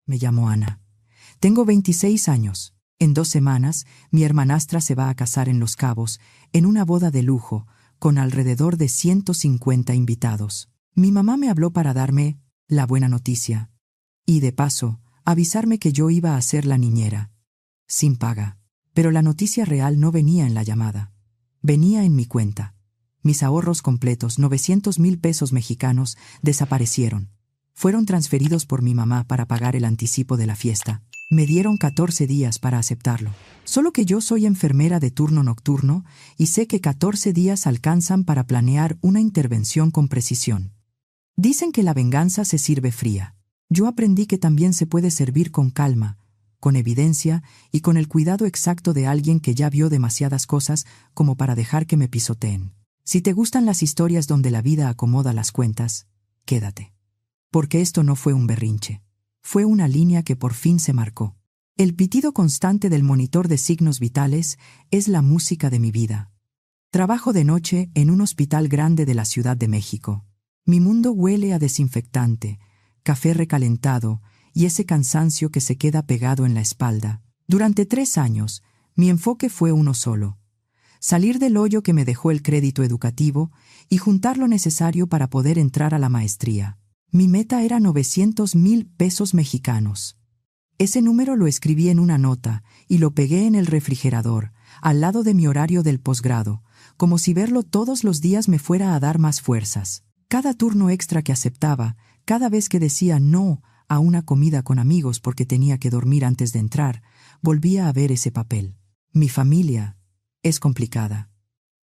Me llamo Ana. Tengo 26 años. En 2 semanas, mi hermanastra se va a casar en Los Cabos, en una boda de lujo, con alrededor de 150 invitados. Mi mamá me habló para darme la buena noticia. Y de paso, avisarme que yo iba a ser la niñera. Sin paga. Pero la noticia real no venía en la llamada. Venía en mi cuenta. Mis ahorros completos, 900,000 pesos mexicanos, desaparecieron. Fueron transferidos por mi mamá para pagar el anticipo de la fiesta. Me dieron 14 días para aceptarlo. Solo que yo soy enfermera de turno nocturno y sé que 14 días alcanzan para planear una intervención con precisión. Dicen que la venganza se sirve fría. Yo aprendí que también se puede servir con calma, con evidencia y con el cuidado exacto de alguien que ya vio demasiadas cosas como para dejar que me pisoteen. Si te gustan las historias donde la vida acomoda las cuentas, quédate. Porque esto no fue un berrinche. Fue una línea que por fin se marcó. El pitido constante del monitor de signos vitales es la música de mi vida. Trabajo de noche en un hospital grande de la Ciudad de México. Mi mundo huele a desinfectante, café recalentado y ese cansancio que se queda pegado en la espalda. Durante 3 años, mi enfoque fue uno solo: salir del hoyo que me dejó el crédito educativo y juntar lo necesario para poder entrar a la maestría. Mi meta era 900,000 pesos mexicanos. Ese número lo escribí en una nota y lo pegué en el refrigerador, al lado de mi horario del posgrado, como si verlo todos los días me fuera a dar más fuerzas. Cada turno extra que aceptaba, cada vez que decía no a una comida con amigos porque tenía que dormir antes de entrar, volvía a ver ese papel. Mi familia es complicada.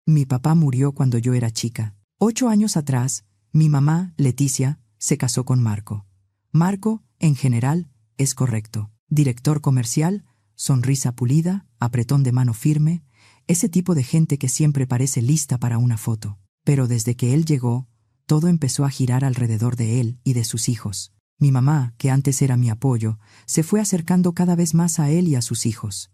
Mi papá murió cuando yo era chica. 8 años atrás, mi mamá, Leticia, se casó con Marco. Marco, en general, es correcto. Director comercial, sonrisa pulida, apretón de mano firme, ese tipo de gente que siempre parece lista para una foto. Pero desde que él llegó, todo empezó a girar alrededor de él y de sus hijos. Mi mamá, que antes era mi apoyo, se fue acercando cada vez más a él y a sus hijos.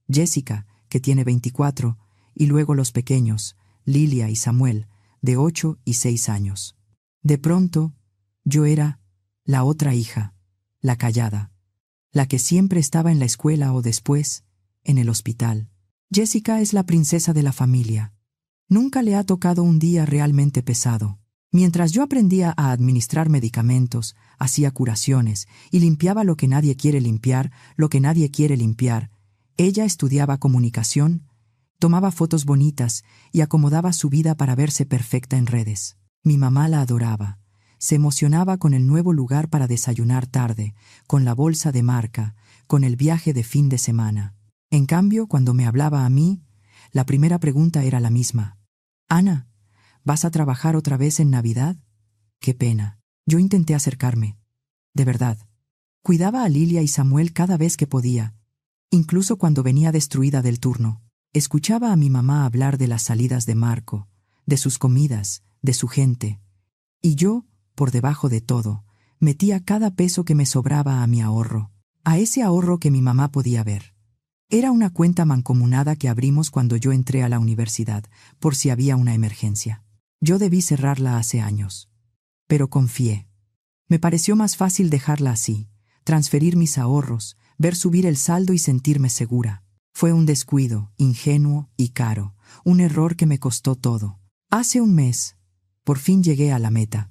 Jessica, que tiene 24, y luego los pequeños, Lilia y Samuel, de 8 y 6 años. De pronto, yo era la otra hija, la callada, la que siempre estaba en la escuela o después, en el hospital. Jessica es la princesa de la familia. Nunca le ha tocado un día realmente pesado. Mientras yo aprendía a administrar medicamentos, hacía curaciones y limpiaba lo que nadie quiere limpiar, ella estudiaba comunicación, tomaba fotos bonitas y acomodaba su vida para verse perfecta en redes. Mi mamá la adoraba. Se emocionaba con el nuevo lugar para desayunar tarde, con la bolsa de marca, con el viaje de fin de semana. En cambio, cuando me hablaba a mí, la primera pregunta era la misma. «Ana, ¿vas a trabajar otra vez en Navidad?» Qué pena. Yo intenté acercarme. De verdad. Cuidaba a Lilia y Samuel cada vez que podía, incluso cuando venía destruida del turno. Escuchaba a mi mamá hablar de las salidas de Marco, de sus comidas, de su gente. Y yo, por debajo de todo, metía cada peso que me sobraba a mi ahorro, a ese ahorro que mi mamá podía ver. Era una cuenta mancomunada que abrimos cuando yo entré a la universidad, por si había una emergencia. Yo debí cerrarla hace años. Pero confié. Me pareció más fácil dejarla así, transferir mis ahorros, ver subir el saldo y sentirme segura. Fue un descuido, ingenuo y caro, un error que me costó todo. Hace un mes, por fin llegué a la meta.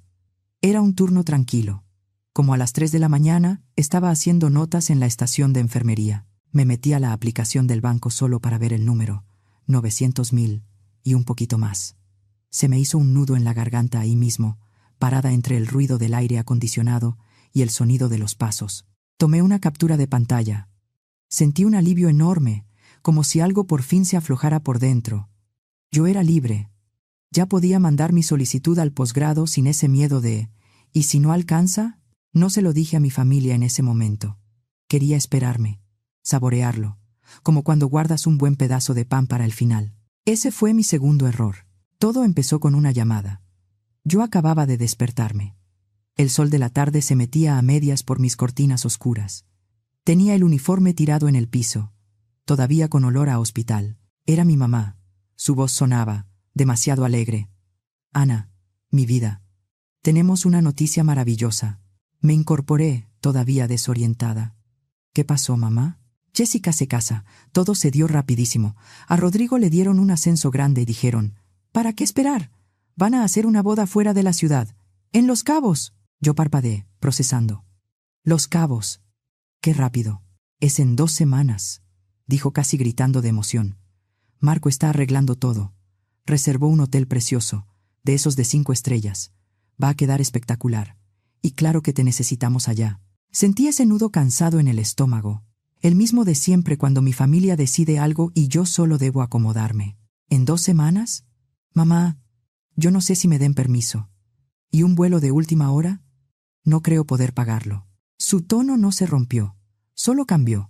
Era un turno tranquilo. Como a las 3 de la mañana, estaba haciendo notas en la estación de enfermería. Me metí a la aplicación del banco solo para ver el número, 900,000, y un poquito más. Se me hizo un nudo en la garganta ahí mismo, parada entre el ruido del aire acondicionado y el sonido de los pasos. Tomé una captura de pantalla. Sentí un alivio enorme, como si algo por fin se aflojara por dentro. Yo era libre. Ya podía mandar mi solicitud al posgrado sin ese miedo de «¿y si no alcanza?». No se lo dije a mi familia en ese momento. Quería esperarme, saborearlo, como cuando guardas un buen pedazo de pan para el final. Ese fue mi segundo error. Todo empezó con una llamada. Yo acababa de despertarme. El sol de la tarde se metía a medias por mis cortinas oscuras. Tenía el uniforme tirado en el piso, todavía con olor a hospital. Era mi mamá. Su voz sonaba, demasiado alegre. «Ana, mi vida, tenemos una noticia maravillosa». Me incorporé, todavía desorientada. ¿Qué pasó, mamá? Jessica se casa. Todo se dio rapidísimo. A Rodrigo le dieron un ascenso grande y dijeron, ¿para qué esperar? Van a hacer una boda fuera de la ciudad. ¡En Los Cabos! Yo parpadeé, procesando. Los Cabos. ¡Qué rápido! Es en 2 semanas, dijo casi gritando de emoción. Marco está arreglando todo. Reservó un hotel precioso, de esos de 5 estrellas. Va a quedar espectacular. Y claro que te necesitamos allá. Sentí ese nudo cansado en el estómago. El mismo de siempre cuando mi familia decide algo y yo solo debo acomodarme. ¿En 2 semanas? Mamá, yo no sé si me den permiso. ¿Y un vuelo de última hora? No creo poder pagarlo. Su tono no se rompió, solo cambió.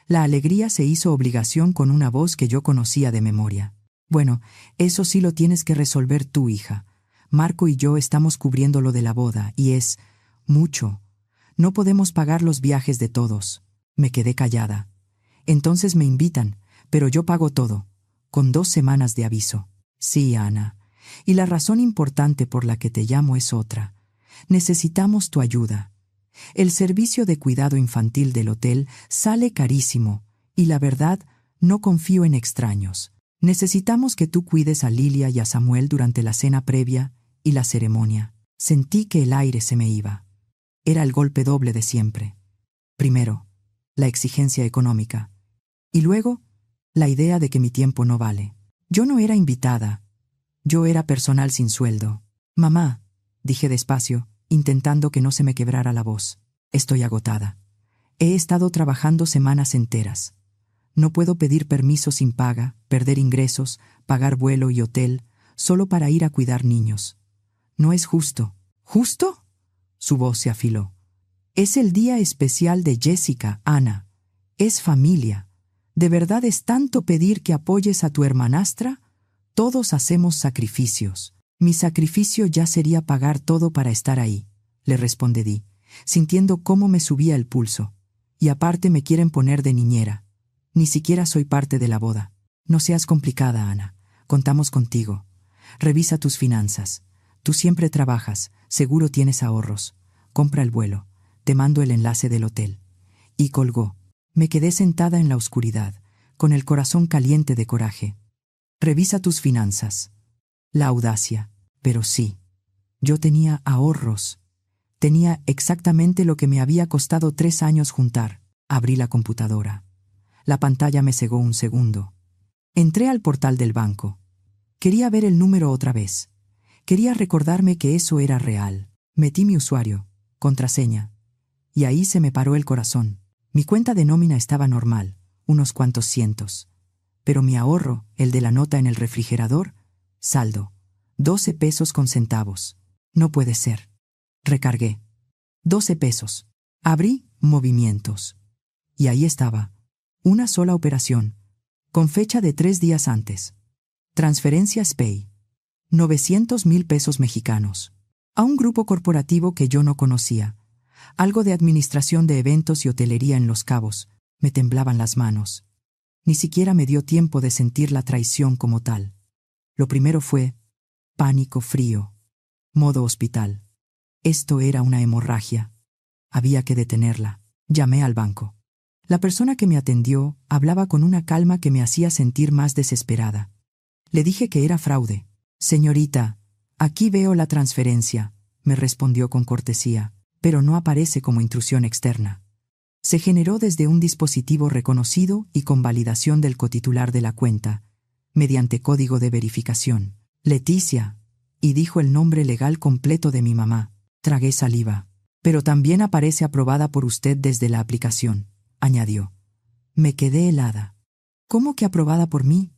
La alegría se hizo obligación con una voz que yo conocía de memoria. Bueno, eso sí lo tienes que resolver tú, hija. Marco y yo estamos cubriendo lo de la boda, y es mucho. No podemos pagar los viajes de todos. Me quedé callada. Entonces me invitan, pero yo pago todo, con 2 semanas de aviso. Sí, Ana. Y la razón importante por la que te llamo es otra. Necesitamos tu ayuda. El servicio de cuidado infantil del hotel sale carísimo, y la verdad, no confío en extraños. Necesitamos que tú cuides a Lilia y a Samuel durante la cena previa y la ceremonia. Sentí que el aire se me iba. Era el golpe doble de siempre. Primero, la exigencia económica. Y luego, la idea de que mi tiempo no vale. Yo no era invitada. Yo era personal sin sueldo. Mamá, dije despacio, intentando que no se me quebrara la voz. Estoy agotada. He estado trabajando semanas enteras. No puedo pedir permiso sin paga, perder ingresos, pagar vuelo y hotel, solo para ir a cuidar niños. No es justo. ¿Justo? Su voz se afiló. Es el día especial de Jessica, Ana. Es familia. ¿De verdad es tanto pedir que apoyes a tu hermanastra? Todos hacemos sacrificios. Mi sacrificio ya sería pagar todo para estar ahí, le respondí, sintiendo cómo me subía el pulso. Y aparte me quieren poner de niñera. Ni siquiera soy parte de la boda. No seas complicada, Ana. Contamos contigo. Revisa tus finanzas. Tú siempre trabajas, seguro tienes ahorros. Compra el vuelo. Te mando el enlace del hotel. Y colgó. Me quedé sentada en la oscuridad, con el corazón caliente de coraje. Revisa tus finanzas. La audacia. Pero sí. Yo tenía ahorros. Tenía exactamente lo que me había costado 3 años juntar. Abrí la computadora. La pantalla me cegó un segundo. Entré al portal del banco. Quería ver el número otra vez. Quería recordarme que eso era real. Metí mi usuario, contraseña. Y ahí se me paró el corazón. Mi cuenta de nómina estaba normal, unos cuantos cientos. Pero mi ahorro, el de la nota en el refrigerador, saldo, 12 pesos con centavos. No puede ser. Recargué. 12 pesos. Abrí movimientos. Y ahí estaba. Una sola operación, con fecha de 3 días antes. Transferencia SPAY. 900,000 pesos mexicanos. A un grupo corporativo que yo no conocía. Algo de administración de eventos y hotelería en Los Cabos. Me temblaban las manos. Ni siquiera me dio tiempo de sentir la traición como tal. Lo primero fue pánico frío. Modo hospital. Esto era una hemorragia. Había que detenerla. Llamé al banco. La persona que me atendió hablaba con una calma que me hacía sentir más desesperada. Le dije que era fraude. Señorita, aquí veo la transferencia, me respondió con cortesía, pero no aparece como intrusión externa. Se generó desde un dispositivo reconocido y con validación del cotitular de la cuenta, mediante código de verificación. Leticia, y dijo el nombre legal completo de mi mamá. Tragué saliva. Pero también aparece aprobada por usted desde la aplicación, añadió. Me quedé helada. ¿Cómo que aprobada por mí?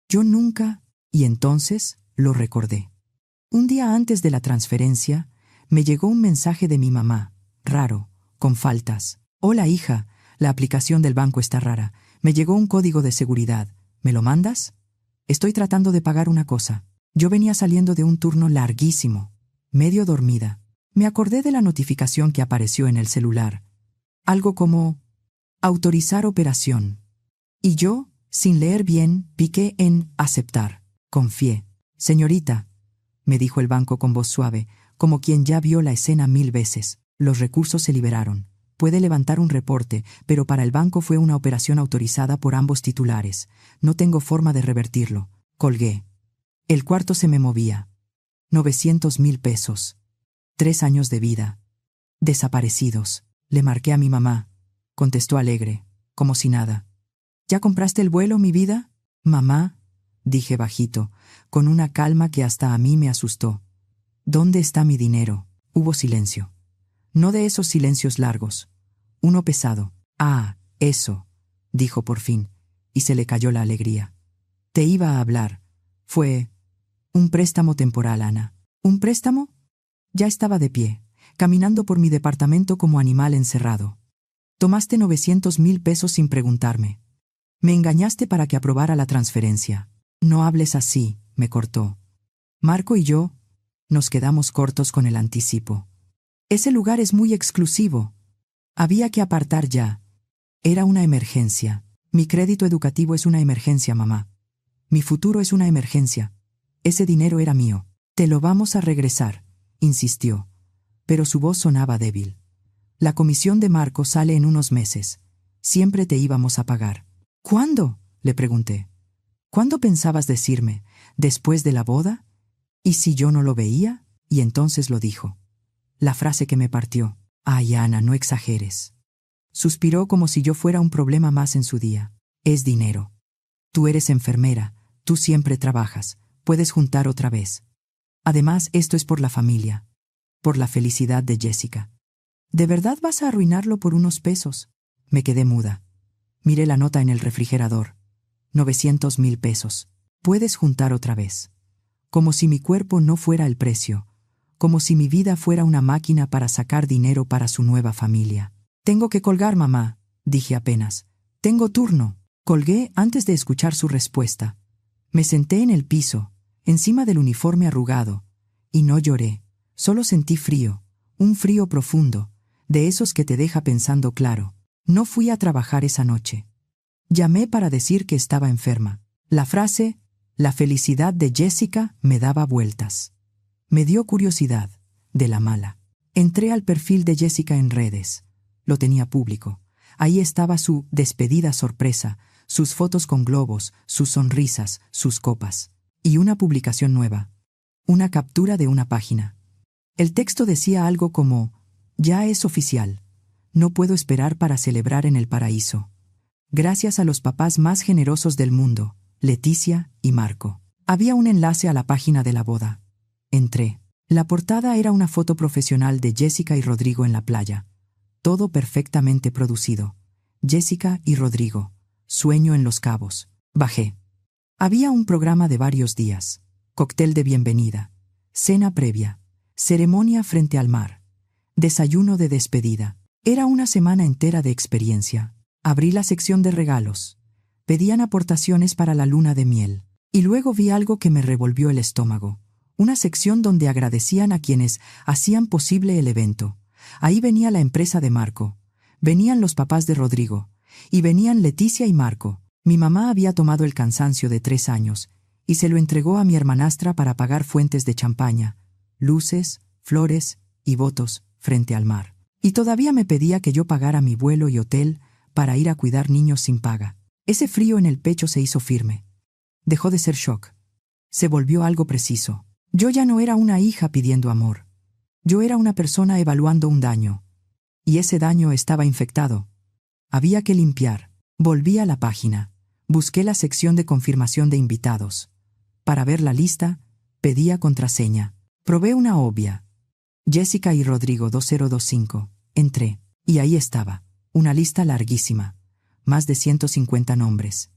Yo nunca, y entonces lo recordé. Un día antes de la transferencia, me llegó un mensaje de mi mamá, raro, con faltas. Hola hija, la aplicación del banco está rara. Me llegó un código de seguridad. ¿Me lo mandas? Estoy tratando de pagar una cosa. Yo venía saliendo de un turno larguísimo, medio dormida. Me acordé de la notificación que apareció en el celular. Algo como autorizar operación. Y yo, sin leer bien, piqué en aceptar. Confié. Señorita, me dijo el banco con voz suave, como quien ya vio la escena 1000 veces. Los recursos se liberaron. puede levantar un reporte, pero para el banco fue una operación autorizada por ambos titulares. No tengo forma de revertirlo. Colgué. El cuarto se me movía. 900,000 pesos. 3 años de vida. Desaparecidos. Le marqué a mi mamá. Contestó alegre, como si nada. ¿Ya compraste el vuelo, mi vida? Mamá, dije bajito, con una calma que hasta a mí me asustó. ¿Dónde está mi dinero? Hubo silencio. No de esos silencios largos. Uno pesado. Ah, eso, dijo por fin, y se le cayó la alegría. Te iba a hablar. Fue un préstamo temporal, Ana. ¿Un préstamo? Ya estaba de pie, caminando por mi departamento como animal encerrado. Tomaste 900,000 pesos sin preguntarme. Me engañaste para que aprobara la transferencia. No hables así, me cortó. Marco y yo nos quedamos cortos con el anticipo. Ese lugar es muy exclusivo. Había que apartar ya. Era una emergencia. Mi crédito educativo es una emergencia, mamá. Mi futuro es una emergencia. Ese dinero era mío. Te lo vamos a regresar, insistió. Pero su voz sonaba débil. La comisión de Marco sale en unos meses. Siempre te íbamos a pagar. ¿Cuándo?, le pregunté. ¿Cuándo pensabas decirme? ¿Después de la boda? ¿Y si yo no lo veía? Y entonces lo dijo. La frase que me partió. Ay, Ana, no exageres. Suspiró como si yo fuera un problema más en su día. Es dinero. Tú eres enfermera, tú siempre trabajas, puedes juntar otra vez. Además, esto es por la familia, por la felicidad de Jessica. ¿De verdad vas a arruinarlo por unos pesos? Me quedé muda. Miré la nota en el refrigerador. 900,000 pesos. Puedes juntar otra vez. Como si mi cuerpo no fuera el precio. Como si mi vida fuera una máquina para sacar dinero para su nueva familia. Tengo que colgar, mamá, dije apenas. Tengo turno. Colgué antes de escuchar su respuesta. Me senté en el piso, encima del uniforme arrugado, y no lloré. Solo sentí frío, un frío profundo, de esos que te deja pensando claro. No fui a trabajar esa noche. Llamé para decir que estaba enferma. La frase, la felicidad de Jessica, me daba vueltas. Me dio curiosidad, de la mala. Entré al perfil de Jessica en redes. Lo tenía público. Ahí estaba su despedida sorpresa, sus fotos con globos, sus sonrisas, sus copas. Y una publicación nueva. Una captura de una página. El texto decía algo como: ya es oficial. No puedo esperar para celebrar en el paraíso. Gracias a los papás más generosos del mundo, Leticia y Marco. Había un enlace a la página de la boda. Entré. La portada era una foto profesional de Jessica y Rodrigo en la playa. Todo perfectamente producido. Jessica y Rodrigo. Sueño en Los Cabos. Bajé. Había un programa de varios días. Cóctel de bienvenida. Cena previa. Ceremonia frente al mar. Desayuno de despedida. Era una semana entera de experiencia. Abrí la sección de regalos. Pedían aportaciones para la luna de miel. Y luego vi algo que me revolvió el estómago. Una sección donde agradecían a quienes hacían posible el evento. Ahí venía la empresa de Marco. Venían los papás de Rodrigo. Y venían Leticia y Marco. Mi mamá había tomado el cansancio de 3 años y se lo entregó a mi hermanastra para pagar fuentes de champaña, luces, flores y votos frente al mar. Y todavía me pedía que yo pagara mi vuelo y hotel para ir a cuidar niños sin paga. Ese frío en el pecho se hizo firme. Dejó de ser shock. Se volvió algo preciso. Yo ya no era una hija pidiendo amor. Yo era una persona evaluando un daño. Y ese daño estaba infectado. Había que limpiar. Volví a la página. Busqué la sección de confirmación de invitados. Para ver la lista, pedía contraseña. Probé una obvia. Jessica y Rodrigo 2025. Entré. Y ahí estaba. Una lista larguísima. Más de 150 nombres.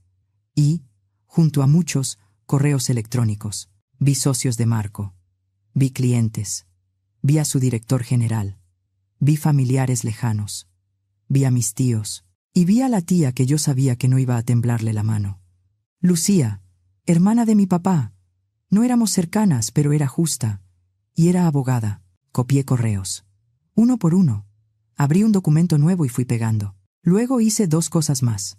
Y, junto a muchos, correos electrónicos. Vi socios de Marco. Vi clientes. Vi a su director general. Vi familiares lejanos. Vi a mis tíos. Y vi a la tía que yo sabía que no iba a temblarle la mano. Lucía, hermana de mi papá. No éramos cercanas, pero era justa. Y era abogada. Copié correos. Uno por uno. Abrí un documento nuevo y fui pegando. Luego hice 2 cosas más.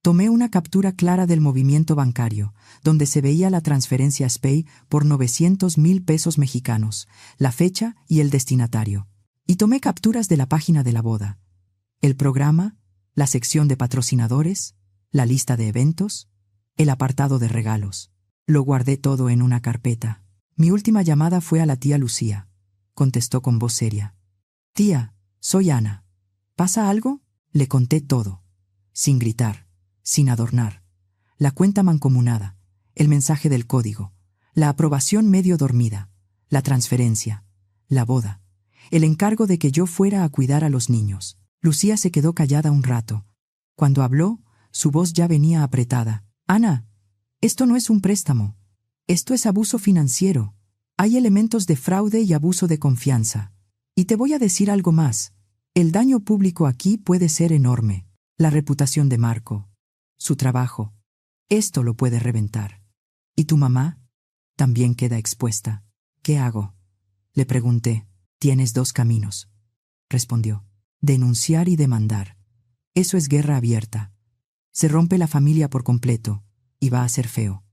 Tomé una captura clara del movimiento bancario, donde se veía la transferencia a SPEI por 900,000 pesos mexicanos, la fecha y el destinatario. Y tomé capturas de la página de la boda. El programa, la sección de patrocinadores, la lista de eventos, el apartado de regalos. Lo guardé todo en una carpeta. Mi última llamada fue a la tía Lucía. Contestó con voz seria. Tía, soy Ana. ¿Pasa algo? Le conté todo. Sin gritar, sin adornar. La cuenta mancomunada, el mensaje del código, la aprobación medio dormida, la transferencia, la boda, el encargo de que yo fuera a cuidar a los niños. Lucía se quedó callada un rato. Cuando habló, su voz ya venía apretada. Ana, esto no es un préstamo. Esto es abuso financiero. Hay elementos de fraude y abuso de confianza. Y te voy a decir algo más. El daño público aquí puede ser enorme. La reputación de Marco, su trabajo. Esto lo puede reventar. ¿Y tu mamá? También queda expuesta. ¿Qué hago? Le pregunté. Tienes dos caminos. Respondió. Denunciar y demandar. Eso es guerra abierta. Se rompe la familia por completo, y va a ser feo.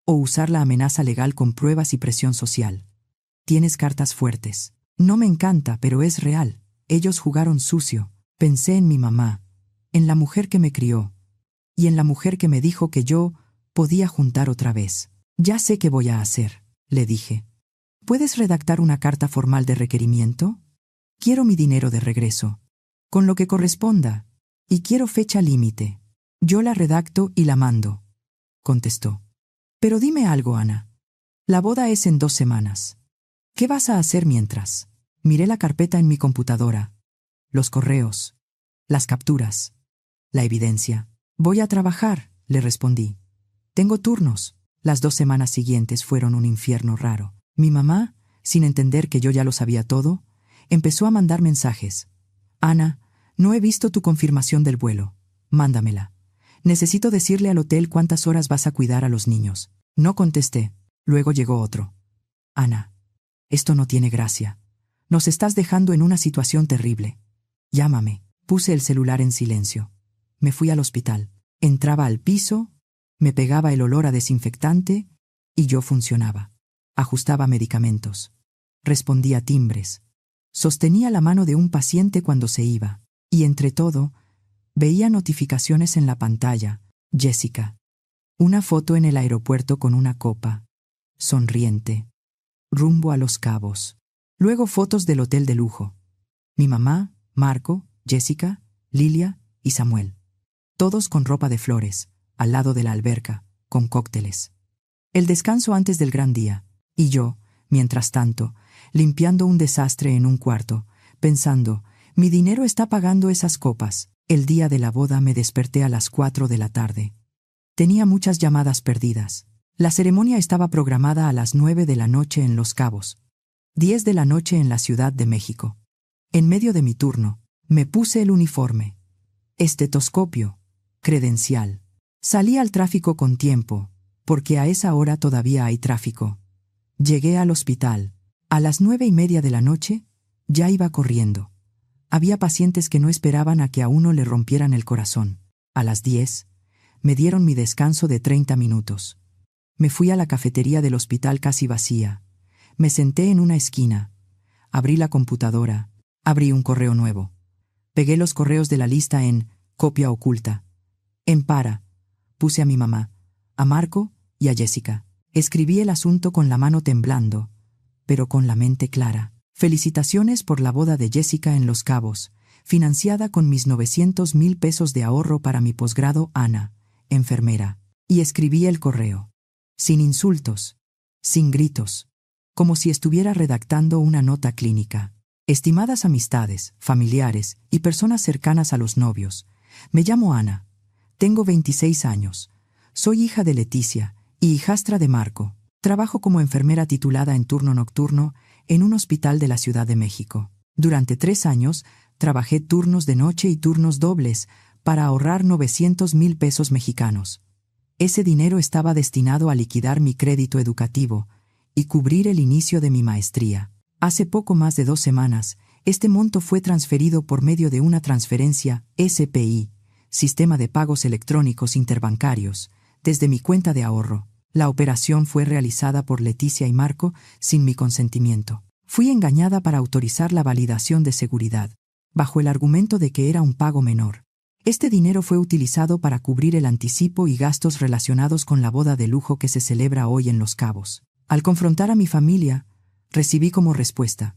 O usar la amenaza legal con pruebas y presión social. Tienes cartas fuertes. No me encanta, pero es real. Ellos jugaron sucio. Pensé en mi mamá, en la mujer que me crió, y en la mujer que me dijo que yo podía juntar otra vez. Ya sé qué voy a hacer, le dije. ¿Puedes redactar una carta formal de requerimiento? Quiero mi dinero de regreso, con lo que corresponda, y quiero fecha límite. Yo la redacto y la mando, contestó. Pero dime algo, Ana. La boda es en 2 semanas. ¿Qué vas a hacer mientras? Miré la carpeta en mi computadora, los correos, las capturas, la evidencia. Voy a trabajar, le respondí. Tengo turnos. Las 2 semanas siguientes fueron un infierno raro. Mi mamá, sin entender que yo ya lo sabía todo, empezó a mandar mensajes. Ana, no he visto tu confirmación del vuelo. Mándamela. Necesito decirle al hotel cuántas horas vas a cuidar a los niños. No contesté. Luego llegó otro. Ana, esto no tiene gracia. Nos estás dejando en una situación terrible. Llámame. Puse el celular en silencio. Me fui al hospital. Entraba al piso, me pegaba el olor a desinfectante y yo funcionaba. Ajustaba medicamentos. Respondía timbres. Sostenía la mano de un paciente cuando se iba. Y entre todo, veía notificaciones en la pantalla. Jessica. Una foto en el aeropuerto con una copa. Sonriente. Rumbo a Los Cabos. Luego fotos del hotel de lujo. Mi mamá, Marco, Jessica, Lilia y Samuel. Todos con ropa de flores, al lado de la alberca, con cócteles. El descanso antes del gran día. Y yo, mientras tanto, limpiando un desastre en un cuarto, pensando, mi dinero está pagando esas copas. El día de la boda me desperté a las 4 de la tarde. Tenía muchas llamadas perdidas. La ceremonia estaba programada a las 9 de la noche en Los Cabos, 10 de la noche en la Ciudad de México. En medio de mi turno, me puse el uniforme, estetoscopio, credencial. Salí al tráfico con tiempo, porque a esa hora todavía hay tráfico. Llegué al hospital. A las 9:30 de la noche, ya iba corriendo. Había pacientes que no esperaban a que a uno le rompieran el corazón. A las 10, me dieron mi descanso de 30 minutos. Me fui a la cafetería del hospital casi vacía. Me senté en una esquina. Abrí la computadora. Abrí un correo nuevo. Pegué los correos de la lista en copia oculta. En para. Puse a mi mamá, a Marco y a Jessica. Escribí el asunto con la mano temblando, pero con la mente clara. Felicitaciones por la boda de Jessica en Los Cabos, financiada con mis 900,000 pesos de ahorro para mi posgrado Ana, enfermera. Y escribí el correo. Sin insultos, sin gritos, como si estuviera redactando una nota clínica. Estimadas amistades, familiares y personas cercanas a los novios, me llamo Ana. Tengo 26 años. Soy hija de Leticia y hijastra de Marco. Trabajo como enfermera titulada en turno nocturno en un hospital de la Ciudad de México. Durante 3 años, trabajé turnos de noche y turnos dobles para ahorrar 900,000 pesos mexicanos. Ese dinero estaba destinado a liquidar mi crédito educativo y cubrir el inicio de mi maestría. Hace poco más de 2 semanas, este monto fue transferido por medio de una transferencia SPI, Sistema de Pagos Electrónicos Interbancarios, desde mi cuenta de ahorro. La operación fue realizada por Leticia y Marco sin mi consentimiento. Fui engañada para autorizar la validación de seguridad. bajo el argumento de que era un pago menor. Este dinero fue utilizado para cubrir el anticipo y gastos relacionados con la boda de lujo que se celebra hoy en Los Cabos. Al confrontar a mi familia, recibí como respuesta: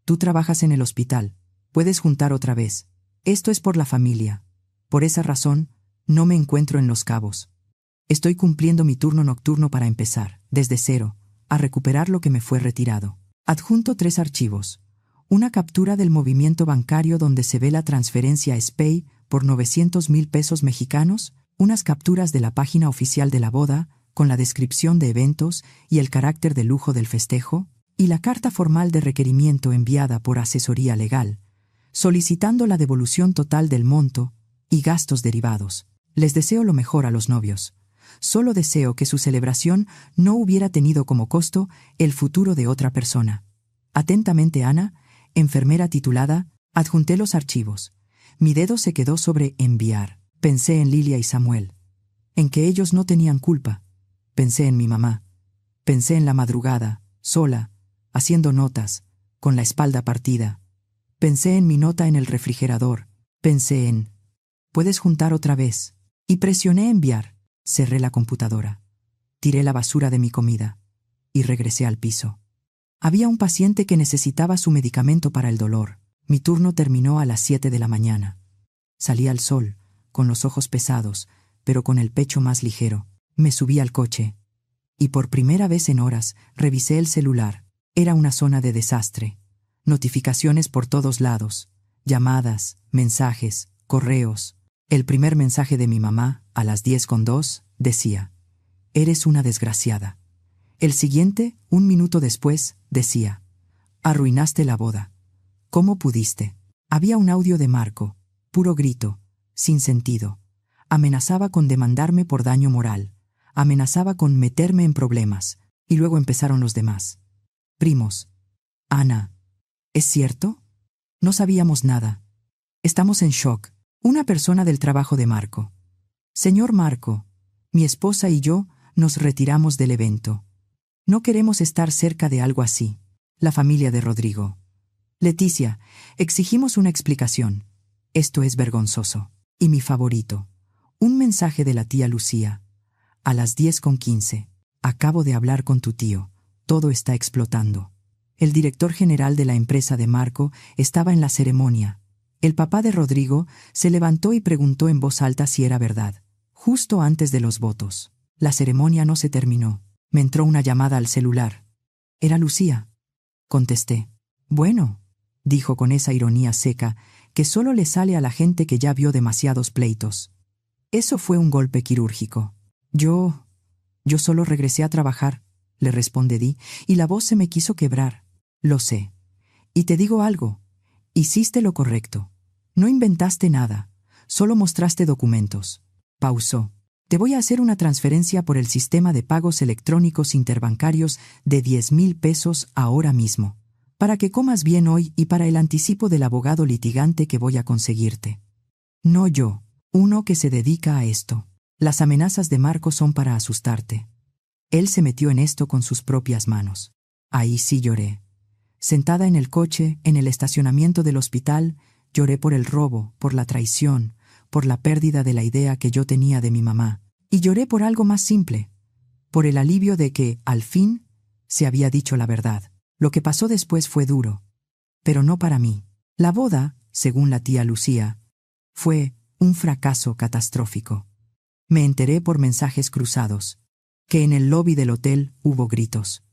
tú trabajas en el hospital, puedes juntar otra vez. Esto es por la familia. Por esa razón, no me encuentro en Los Cabos. Estoy cumpliendo mi turno nocturno para empezar, desde cero, a recuperar lo que me fue retirado. Adjunto 3 archivos. Una captura del movimiento bancario donde se ve la transferencia a SPEI por 900,000 pesos mexicanos, unas capturas de la página oficial de la boda, con la descripción de eventos y el carácter de lujo del festejo, y la carta formal de requerimiento enviada por asesoría legal, solicitando la devolución total del monto y gastos derivados. Les deseo lo mejor a los novios. Solo deseo que su celebración no hubiera tenido como costo el futuro de otra persona. Atentamente, Ana, enfermera titulada. Adjunté los archivos. Mi dedo se quedó sobre enviar. Pensé en Lilia y Samuel, en que ellos no tenían culpa. Pensé en mi mamá. Pensé en la madrugada, sola, haciendo notas, con la espalda partida. Pensé en mi nota en el refrigerador. Pensé en: ¿puedes juntar otra vez? Y presioné enviar. Cerré la computadora. Tiré la basura de mi comida. Y regresé al piso. Había un paciente que necesitaba su medicamento para el dolor. Mi turno terminó a las 7 de la mañana. Salí al sol, con los ojos pesados, pero con el pecho más ligero. Me subí al coche. Y por primera vez en horas, revisé el celular. Era una zona de desastre. Notificaciones por todos lados. Llamadas, mensajes, correos. El primer mensaje de mi mamá, a las 10:02, decía: eres una desgraciada. El siguiente, un minuto después, decía: arruinaste la boda. ¿Cómo pudiste? Había un audio de Marco, puro grito, sin sentido. Amenazaba con demandarme por daño moral. Amenazaba con meterme en problemas. Y luego empezaron los demás. Primos. Ana. ¿Es cierto? No sabíamos nada. Estamos en shock. Una persona del trabajo de Marco. Señor Marco, mi esposa y yo nos retiramos del evento. No queremos estar cerca de algo así. La familia de Rodrigo. Leticia, exigimos una explicación. Esto es vergonzoso. Y mi favorito. Un mensaje de la tía Lucía. A las 10:15. Acabo de hablar con tu tío. Todo está explotando. El director general de la empresa de Marco estaba en la ceremonia. El papá de Rodrigo se levantó y preguntó en voz alta si era verdad. Justo antes de los votos. La ceremonia no se terminó. Me entró una llamada al celular. Era Lucía. Contesté. Bueno, dijo con esa ironía seca que solo le sale a la gente que ya vio demasiados pleitos. Eso fue un golpe quirúrgico. Yo solo regresé a trabajar, le respondí, y la voz se me quiso quebrar. Lo sé. Y te digo algo. Hiciste lo correcto. No inventaste nada. Solo mostraste documentos. Pausó. Te voy a hacer una transferencia por el sistema de pagos electrónicos interbancarios de 10,000 pesos ahora mismo, para que comas bien hoy y para el anticipo del abogado litigante que voy a conseguirte. No yo, uno que se dedica a esto. Las amenazas de Marco son para asustarte. Él se metió en esto con sus propias manos. Ahí sí lloré. Sentada en el coche, en el estacionamiento del hospital, lloré por el robo, por la traición, por la pérdida de la idea que yo tenía de mi mamá. Y lloré por algo más simple, por el alivio de que, al fin, se había dicho la verdad. Lo que pasó después fue duro, pero no para mí. La boda, según la tía Lucía, fue un fracaso catastrófico. Me enteré por mensajes cruzados, que en el lobby del hotel hubo gritos,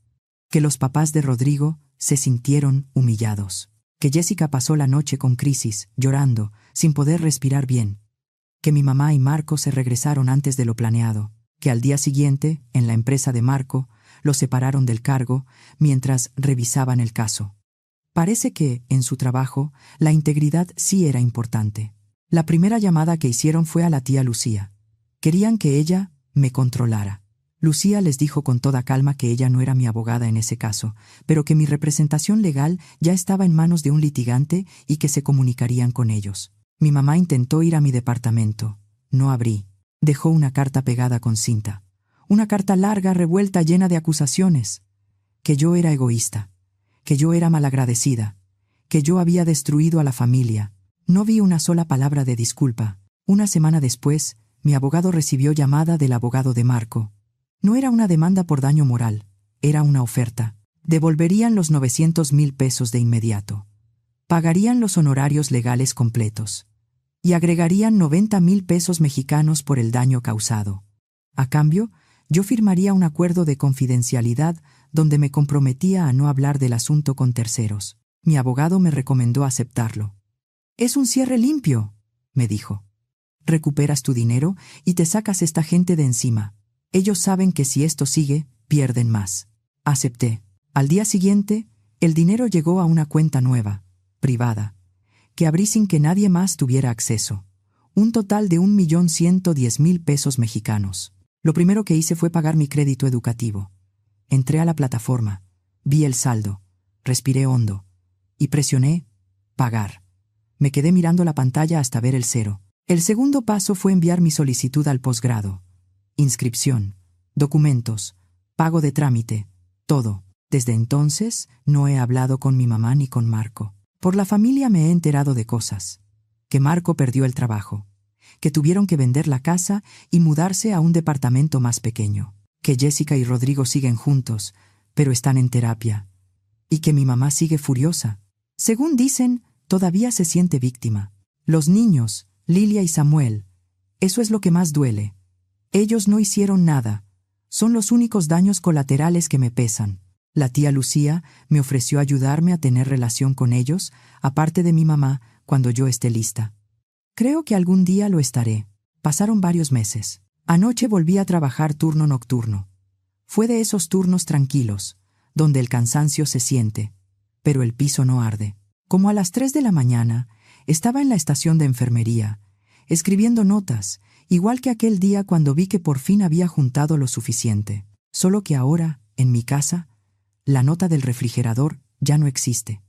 que los papás de Rodrigo se sintieron humillados, que Jessica pasó la noche con crisis, llorando, sin poder respirar bien, que mi mamá y Marco se regresaron antes de lo planeado, que al día siguiente, en la empresa de Marco, lo separaron del cargo mientras revisaban el caso. Parece que, en su trabajo, la integridad sí era importante. La primera llamada que hicieron fue a la tía Lucía. Querían que ella me controlara. Lucía les dijo con toda calma que ella no era mi abogada en ese caso, pero que mi representación legal ya estaba en manos de un litigante y que se comunicarían con ellos. Mi mamá intentó ir a mi departamento. No abrí. Dejó una carta pegada con cinta. Una carta larga, revuelta, llena de acusaciones. Que yo era egoísta, que yo era malagradecida, que yo había destruido a la familia, No vi una sola palabra de disculpa. Una semana después, mi abogado recibió llamada del abogado de Marco. No era una demanda por daño moral, era una oferta. Devolverían los 900,000 pesos de inmediato. Pagarían los honorarios legales completos. Y agregarían 90,000 pesos mexicanos por el daño causado. A cambio, yo firmaría un acuerdo de confidencialidad donde me comprometía a no hablar del asunto con terceros. Mi abogado me recomendó aceptarlo. «Es un cierre limpio», me dijo. «Recuperas tu dinero y te sacas esta gente de encima. Ellos saben que si esto sigue, pierden más». Acepté. Al día siguiente, el dinero llegó a una cuenta nueva, privada, que abrí sin que nadie más tuviera acceso. Un total de 1,110,000 pesos mexicanos. Lo primero que hice fue pagar mi crédito educativo. Entré a la plataforma, vi el saldo, respiré hondo y presioné «Pagar». Me quedé mirando la pantalla hasta ver el cero. El segundo paso fue enviar mi solicitud al posgrado. Inscripción, documentos, pago de trámite, todo. Desde entonces no he hablado con mi mamá ni con Marco. Por la familia me he enterado de cosas. Que Marco perdió el trabajo, que tuvieron que vender la casa y mudarse a un departamento más pequeño, que Jessica y Rodrigo siguen juntos, pero están en terapia, y que mi mamá sigue furiosa. Según dicen, todavía se siente víctima. Los niños, Lilia y Samuel, eso es lo que más duele. Ellos no hicieron nada. Son los únicos daños colaterales que me pesan. La tía Lucía me ofreció ayudarme a tener relación con ellos, aparte de mi mamá, cuando yo esté lista. Creo que algún día lo estaré. Pasaron varios meses. Anoche volví a trabajar turno nocturno. Fue de esos turnos tranquilos, donde el cansancio se siente, pero el piso no arde. Como a las 3 de la mañana, estaba en la estación de enfermería, escribiendo notas, igual que aquel día cuando vi que por fin había juntado lo suficiente. Solo que ahora, en mi casa, la nota del refrigerador ya no existe.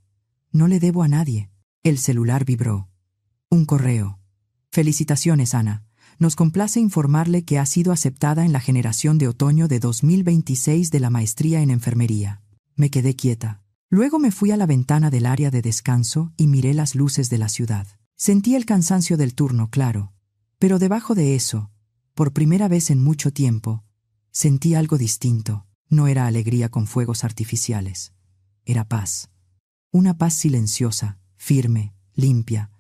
No le debo a nadie. El celular vibró. Un correo. «Felicitaciones, Ana. Nos complace informarle que ha sido aceptada en la generación de otoño de 2026 de la maestría en enfermería». Me quedé quieta. Luego me fui a la ventana del área de descanso y miré las luces de la ciudad. Sentí el cansancio del turno, claro. Pero debajo de eso, por primera vez en mucho tiempo, sentí algo distinto. No era alegría con fuegos artificiales. Era paz. Una paz silenciosa, firme, limpia.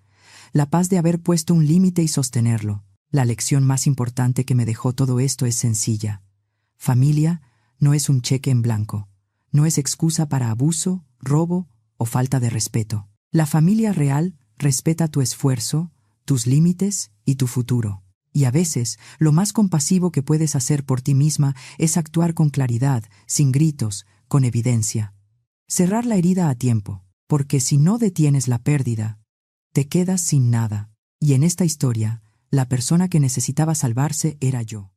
La paz de haber puesto un límite y sostenerlo. La lección más importante que me dejó todo esto es sencilla. Familia no es un cheque en blanco. No es excusa para abuso, robo o falta de respeto. La familia real respeta tu esfuerzo, tus límites y tu futuro. Y a veces, lo más compasivo que puedes hacer por ti misma es actuar con claridad, sin gritos, con evidencia. Cerrar la herida a tiempo, porque si no detienes la pérdida, te quedas sin nada. Y en esta historia, la persona que necesitaba salvarse era yo.